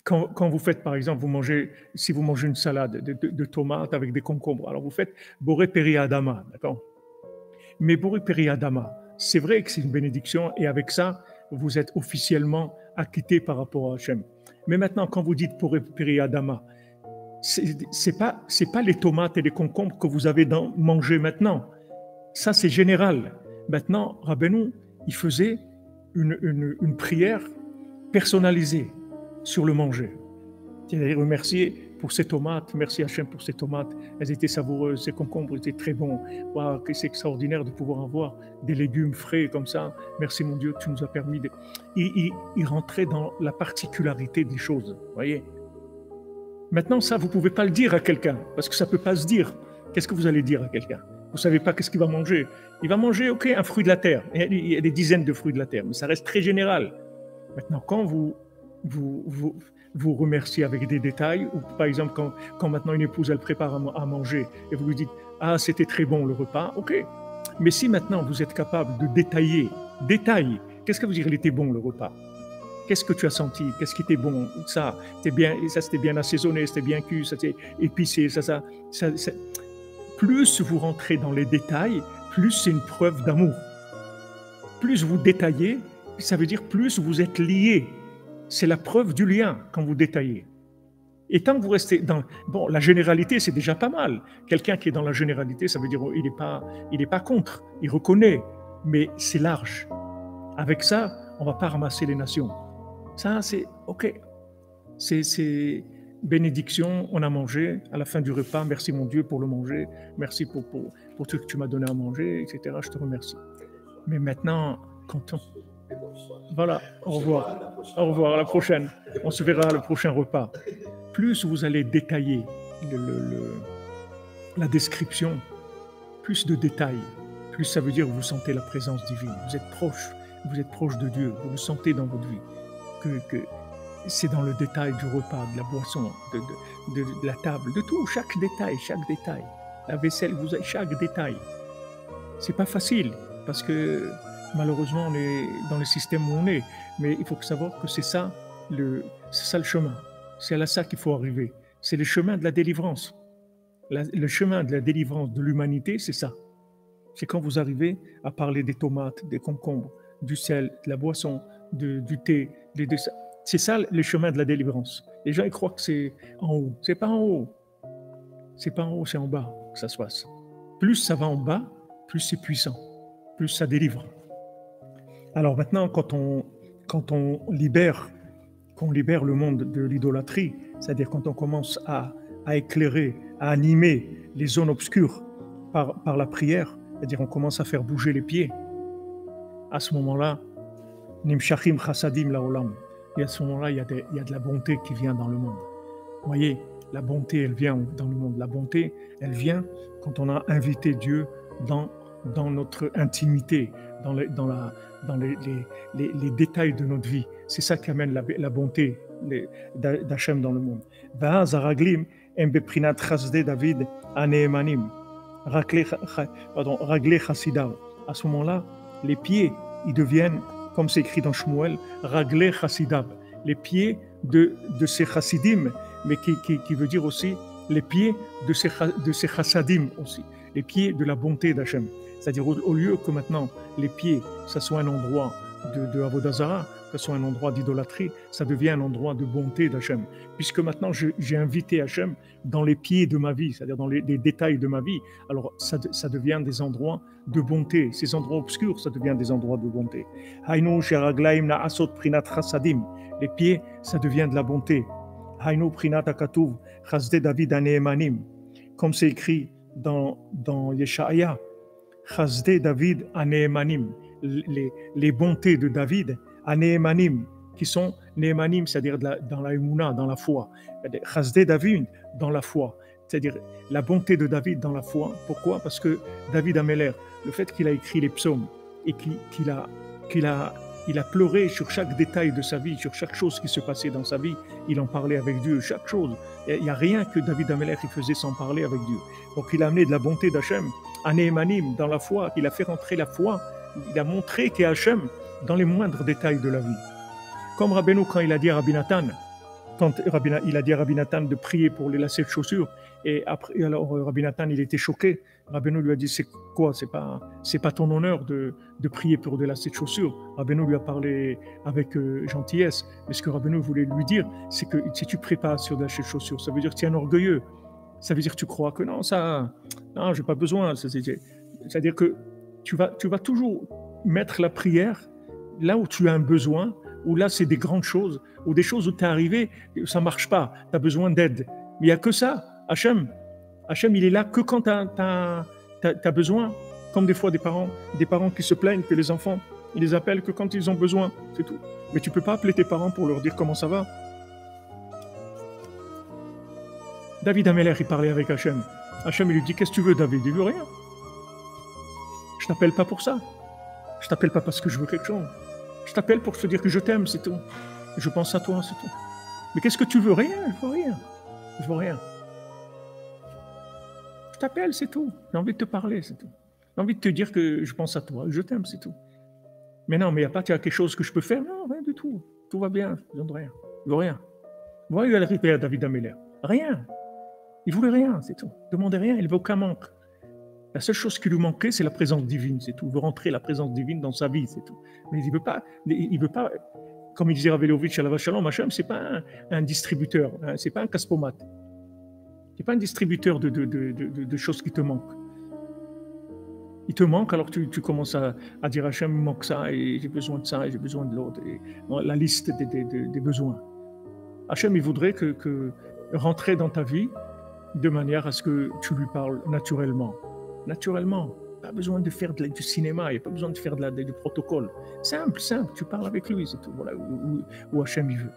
quand vous faites, par exemple, si vous mangez une salade de tomates avec des concombres, alors vous faites Boré Peri Adama, d'accord? Mais Boré Peri Adama, c'est vrai que c'est une bénédiction et avec ça, vous êtes officiellement acquitté par rapport à Hachem. Mais maintenant, quand vous dites Boré Peri Adama, c'est pas les tomates et les concombres que vous avez mangé maintenant. Ça, c'est général. Maintenant, Rabbeinu, il faisait une prière personnalisée sur le manger. C'est-à-dire remercier pour ces tomates, merci Hachem pour ces tomates, elles étaient savoureuses, ces concombres étaient très bons. Waouh, que c'est extraordinaire de pouvoir avoir des légumes frais comme ça. Merci mon Dieu, tu nous as permis de. Il rentrait dans la particularité des choses, voyez. Maintenant, ça, vous ne pouvez pas le dire à quelqu'un, parce que ça ne peut pas se dire. Qu'est-ce que vous allez dire à quelqu'un? Vous ne savez pas qu'est-ce qu'il va manger. Il va manger, ok, un fruit de la terre. Il y a des dizaines de fruits de la terre, mais ça reste très général. Maintenant, quand vous remerciez avec des détails, ou par exemple, quand maintenant une épouse, elle prépare à manger, et vous lui dites, ah, c'était très bon le repas, ok. Mais si maintenant vous êtes capable de détailler, qu'est-ce que vous dire, il était bon le repas? Qu'est-ce que tu as senti? Qu'est-ce qui était bon? Ça c'était bien assaisonné, c'était bien cuit, ça c'était épicé, ça. Plus vous rentrez dans les détails, plus c'est une preuve d'amour. Plus vous détaillez, ça veut dire plus vous êtes liés. C'est la preuve du lien quand vous détaillez. Et tant que vous restez dans... Bon, la généralité, c'est déjà pas mal. Quelqu'un qui est dans la généralité, ça veut dire qu'il n'est pas contre, il reconnaît, mais c'est large. Avec ça, on ne va pas ramasser les nations. Ça, c'est OK. C'est bénédiction, on a mangé à la fin du repas. Merci mon Dieu pour le manger. Merci pour tout ce que tu m'as donné à manger, etc. Je te remercie. Mais maintenant, quand on... Voilà, au revoir. Au revoir, à la prochaine. On se verra à le prochain repas. Plus vous allez détailler la description, plus de détails, plus ça veut dire que vous sentez la présence divine. Vous êtes proche de Dieu, vous le sentez dans votre vie. Que c'est dans le détail du repas, de la boisson, de la table, de tout, chaque détail. La vaisselle, vous avez chaque détail. C'est pas facile, parce que malheureusement, on est dans le système où on est. Mais il faut savoir que c'est ça le chemin. C'est à ça qu'il faut arriver. C'est le chemin de la délivrance. Le chemin de la délivrance de l'humanité, c'est ça. C'est quand vous arrivez à parler des tomates, des concombres, du sel, de la boisson, du thé, c'est ça le chemin de la délivrance. Les gens ils croient que c'est en haut. C'est pas en haut. C'est pas en haut, c'est en bas que ça se passe. Plus ça va en bas, plus c'est puissant, plus ça délivre. Alors maintenant, quand on libère le monde de l'idolâtrie, c'est-à-dire quand on commence à éclairer, à animer les zones obscures par la prière, c'est-à-dire on commence à faire bouger les pieds, à ce moment-là, Nimshachim chassadim laolam. Et à ce moment-là, il y a de la bonté qui vient dans le monde. Vous voyez, la bonté, elle vient dans le monde. La bonté, elle vient quand on a invité Dieu dans notre intimité, dans les détails de notre vie. C'est ça qui amène la bonté d'Hachem dans le monde. Va'az haraglim em beprinat chasdei David aneemanim. Raglé chassidav. À ce moment-là, les pieds, ils deviennent, comme c'est écrit dans Shmuel, Raglé chassidav. Les pieds de ces chassidim, mais qui veut dire aussi les pieds de ces chassadim aussi. Les pieds de la bonté d'Hachem. C'est-à-dire au lieu que maintenant les pieds, ça soit un endroit de Avodah Zarah, que ce soit un endroit d'idolâtrie, ça devient un endroit de bonté d'Hachem. Puisque maintenant j'ai invité Hachem dans les pieds de ma vie, c'est-à-dire dans les détails de ma vie, alors ça devient des endroits de bonté. Ces endroits obscurs, ça devient des endroits de bonté. Hainu sheraglaim na'asot prinat chassadim. Les pieds, ça devient de la bonté. Hainu prinat akatuv chasdei David aneemanim. Comme c'est écrit dans Yeshaya, Chasdei David aneemanim, les bontés de David aneemanim, qui sont neemanim, c'est-à-dire dans la Emouna, dans la foi. Chasdei David dans la foi, c'est-à-dire la bonté de David dans la foi. Pourquoi? Parce que David Améler, le fait qu'il a écrit les psaumes et qu'il a pleuré sur chaque détail de sa vie, sur chaque chose qui se passait dans sa vie, il en parlait avec Dieu, chaque chose. Il n'y a rien que David Améler faisait sans parler avec Dieu. Donc il a amené de la bonté d'Hachem, anéemanim, dans la foi, il a fait rentrer la foi, il a montré qu'il y a Hachem dans les moindres détails de la vie. Comme Rabbeinu, quand il a dit à Rabbi Nathan, quand il a dit à Rabbi Nathan de prier pour les lacets de chaussures, et après, et alors Rabbi Nathan, il était choqué. Rabbeinu lui a dit, c'est quoi? C'est pas ton honneur de prier pour des lacets de chaussures. Rabbeinu lui a parlé avec gentillesse, mais ce que Rabbeinu voulait lui dire, c'est que si tu pries pas sur des lacets de chaussures, ça veut dire que tu es un orgueilleux. Ça veut dire que tu crois que non, j'ai pas besoin. C'est-à-dire que tu vas toujours mettre la prière là où tu as un besoin, où là c'est des grandes choses, ou des choses où tu es arrivé, ça marche pas, tu as besoin d'aide. Mais il n'y a que ça. Hachem, il est là que quand tu as besoin, comme des fois des parents qui se plaignent que les enfants, ils les appellent que quand ils ont besoin, c'est tout. Mais tu peux pas appeler tes parents pour leur dire comment ça va. David Ameller, il parlait avec Hachem. Hachem, il lui dit, qu'est-ce que tu veux, David? Il veut rien. Je t'appelle pas pour ça. Je t'appelle pas parce que je veux quelque chose. Je t'appelle pour te dire que je t'aime, c'est tout. Je pense à toi, c'est tout. Mais qu'est-ce que tu veux? Rien, je veux rien. Je veux rien. Je t'appelle, c'est tout. J'ai envie de te parler, c'est tout. J'ai envie de te dire que je pense à toi, je t'aime, c'est tout. Mais non, mais il n'y a pas quelque chose que je peux faire? Non, rien du tout. Tout va bien, je ne veux rien. Je veux rien. Voilà, il a arrivé à David Ameller. Rien. Il voulait rien, c'est tout. Il ne demandait rien, il ne veut aucun manque. La seule chose qui lui manquait, c'est la présence divine, c'est tout. Il veut rentrer la présence divine dans sa vie, c'est tout. Mais il ne veut pas, comme il disait Ravelovitch à la Vachalom, Hachem, ce n'est pas un distributeur, ce n'est pas un caspomat. Ce n'est pas un distributeur de choses qui te manquent. Il te manque, alors tu commences à dire Hachem, il me manque ça, et j'ai besoin de ça, et j'ai besoin de l'autre. Et la liste des besoins. Hachem, il voudrait que rentrer dans ta vie de manière à ce que tu lui parles naturellement. Naturellement. Pas besoin de faire du cinéma, il n'y a pas besoin de faire du protocole. Simple, tu parles avec lui, c'est tout. Voilà où Hachem il veut.